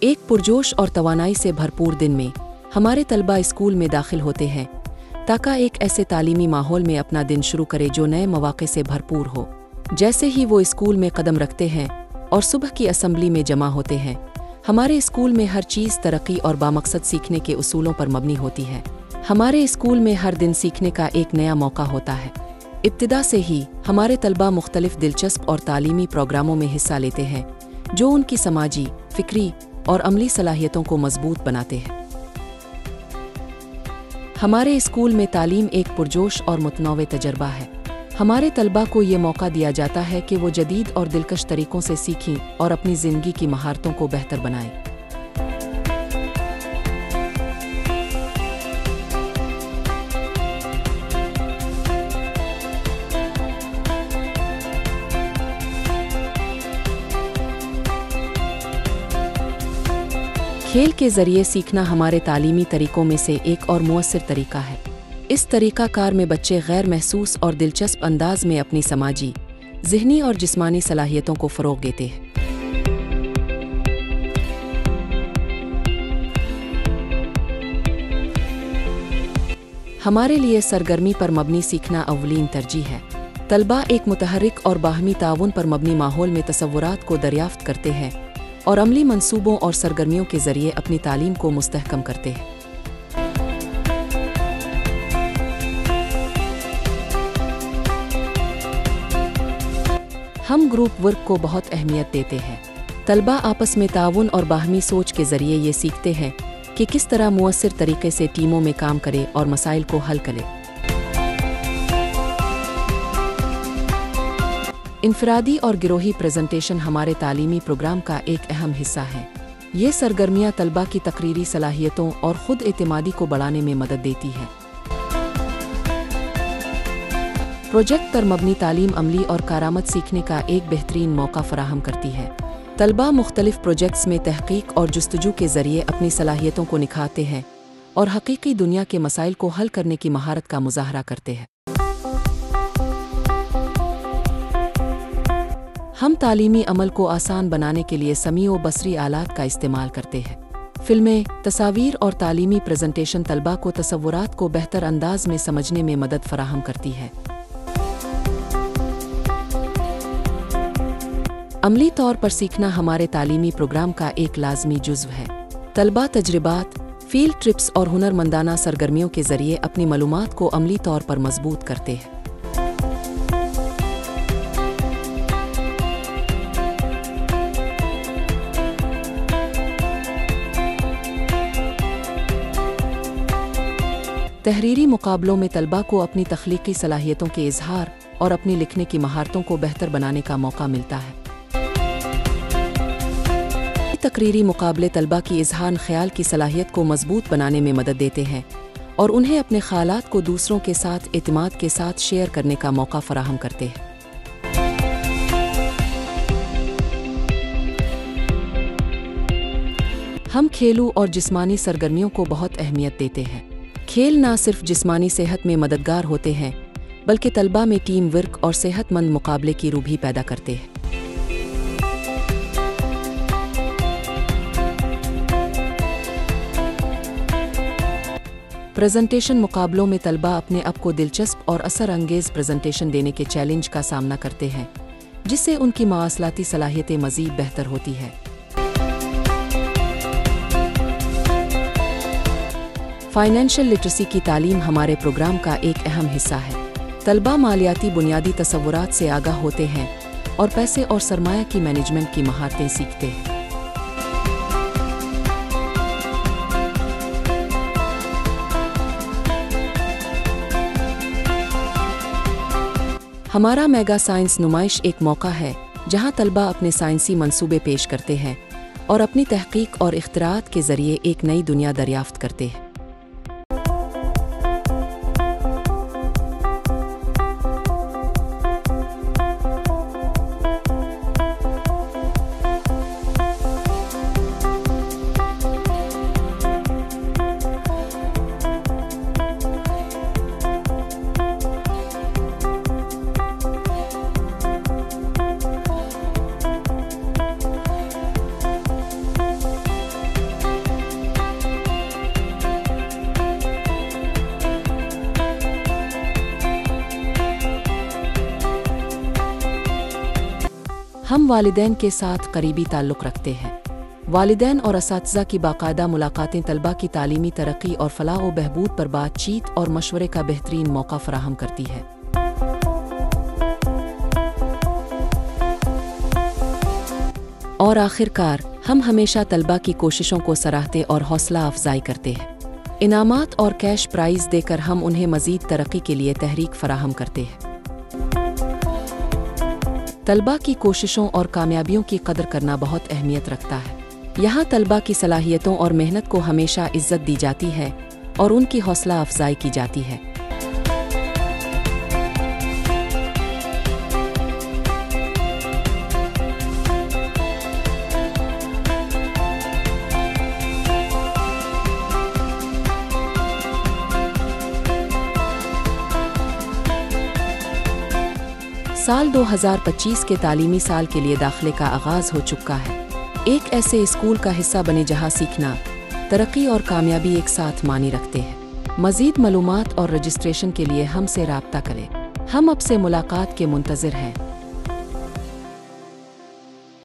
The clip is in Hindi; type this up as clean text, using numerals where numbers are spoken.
एक पुरजोश और तवानाई से भरपूर दिन में हमारे तलबा स्कूल में दाखिल होते हैं ताकि एक ऐसे तालीमी माहौल में अपना दिन शुरू करे जो नए मौक़े से भरपूर हो। जैसे ही वो स्कूल में कदम रखते हैं और सुबह की असेंबली में जमा होते हैं, हमारे स्कूल में हर चीज़ तरक्की और बामकसद सीखने के उसूलों पर मबनी होती है। हमारे स्कूल में हर दिन सीखने का एक नया मौका होता है। इब्तिदा से ही हमारे तलबा मुख्तलिफ दिलचस्प और तालीमी प्रोग्रामों में हिस्सा लेते हैं जो उनकी समाजी, फ़िक्री और अमली सलाहियतों को मजबूत बनाते हैं। हमारे स्कूल में तालीम एक पुरजोश और मुतनव्वे तजर्बा है। हमारे तलबा को ये मौका दिया जाता है कि वो जदीद और दिलकश तरीक़ों से सीखें और अपनी ज़िंदगी की महारतों को बेहतर बनाएं। खेल के ज़रिए सीखना हमारे तालीमी तरीक़ों में से एक और मुअस्सिर तरीक़ा है। इस तरीक़ा कार में बच्चे गैर महसूस और दिलचस्प अंदाज में अपनी समाजी, ज़हनी और जिस्मानी सलाहियतों को फ़रोग़ देते हैं। हमारे लिए सरगर्मी पर मबनी सीखना अव्वलीन तरजीह है। तलबा एक मुतहर्रिक और बाहमी ताउन पर मबनी माहौल में तसव्वुरात को दरियाफ्त करते हैं और अमली मंसूबों और सरगर्मियों के ज़रिए अपनी तालीम को मुस्तहकम करते हैं। हम ग्रुप वर्क को बहुत अहमियत देते हैं। तलबा आपस में ताउन और बाहमी सोच के ज़रिए ये सीखते हैं कि किस तरह मुअस्सिर तरीक़े से टीमों में काम करें और मसाइल को हल करें। इनफरादी और गिरोही प्रेजेंटेशन हमारे तालीमी प्रोग्राम का एक अहम हिस्सा है। ये सरगर्मियाँ तलबा की तकरीरी सलाहियतों और ख़ुद एतमादी को बढ़ाने में मदद देती है। प्रोजेक्ट पर मबनी तालीम अमली और कारामद सीखने का एक बेहतरीन मौका फराहम करती है। तलबा मुख्तलिफ प्रोजेक्ट्स में तहक़ीक़ और जुस्तजू के ज़रिए अपनी सलाहियतों को निखारते हैं और हकीकी दुनिया के मसाइल को हल करने की महारत का मुज़ाहरा करते हैं। हम तालीमी अमल को आसान बनाने के लिए समी व बसरी आलात का इस्तेमाल करते हैं। फ़िल्में, तस्वीर और तालीमी प्रेजेंटेशन तलबा को तसव्वुरात को बेहतर अंदाज में समझने में मदद फराहम करती है। अमली तौर पर सीखना हमारे तालीमी प्रोग्राम का एक लाज़मी जुज़्व है। तलबा तजरिबात, फ़ील्ड ट्रिप्स और हुनरमंदाना सरगर्मियों के ज़रिए अपनी मालूमात को अमली तौर पर मजबूत करते हैं। तहरीरी मुकाबलों में तलबा को अपनी तख्लीकी सलाहियतों के इजहार और अपनी लिखने की महारतों को बेहतर बनाने का मौका मिलता है। तकरीरी मुकाबले तलबा की इजहार ख्याल की सलाहियत को मजबूत बनाने में मदद देते हैं और उन्हें अपने ख्यालात को दूसरों के साथ एतमाद के साथ शेयर करने का मौका फराहम करते हैं। हम खेलों और जिस्मानी सरगर्मियों को बहुत अहमियत देते हैं। खेल ना सिर्फ जिस्मानी सेहत में मददगार होते हैं बल्कि तलबा में टीम वर्क और सेहतमंद मुकाबले की रूह भी पैदा करते हैं। प्रेजेंटेशन मुकाबलों में तलबा अपने आप को दिलचस्प और असर अंगेज़ प्रेजेंटेशन देने के चैलेंज का सामना करते हैं, जिससे उनकी मवासलाती सलाहियतें मज़ीद बेहतर होती है। फाइनेंशियल लिटरेसी की तालीम हमारे प्रोग्राम का एक अहम हिस्सा है। तलबा मालियाती बुनियादी तसव्वुरात से आगाह होते हैं और पैसे और सरमाया की मैनेजमेंट की महारतें सीखते हैं। हमारा मेगा साइंस नुमाइश एक मौका है जहां तलबा अपने साइंसी मंसूबे पेश करते हैं और अपनी तहकीक और इख्तिराआत के ज़रिए एक नई दुनिया दरियाफ्त करते हैं। हम वालिदैन के साथ करीबी ताल्लुक़ रखते हैं। वालिदैन और असातिज़ा की बाकायदा मुलाकातें तलबा की तालीमी तरक्की और फलाह व बहबूद पर बातचीत और मशवरे का बेहतरीन मौका फराहम करती है। और आखिरकार, हम हमेशा तलबा की कोशिशों को सराहते और हौसला अफजाई करते हैं। इनामात और कैश प्राइज़ देकर हम उन्हें मज़ीद तरक्की के लिए तहरीक फराहम करते हैं। तलबा की कोशिशों और कामयाबियों की कदर करना बहुत अहमियत रखता है। यहाँ तलबा की सलाहियतों और मेहनत को हमेशा इज्जत दी जाती है और उनकी हौसला अफजाई की जाती है। साल 2025 के तालीमी साल के लिए दाखिले का आगाज़ हो चुका है। एक ऐसे स्कूल का हिस्सा बने जहां सीखना, तरक्की और कामयाबी एक साथ मानी रखते हैं। मज़ीद मालूमात और रजिस्ट्रेशन के लिए हमसे राब्ता करें। हम आपसे मुलाकात के मुंतज़िर हैं।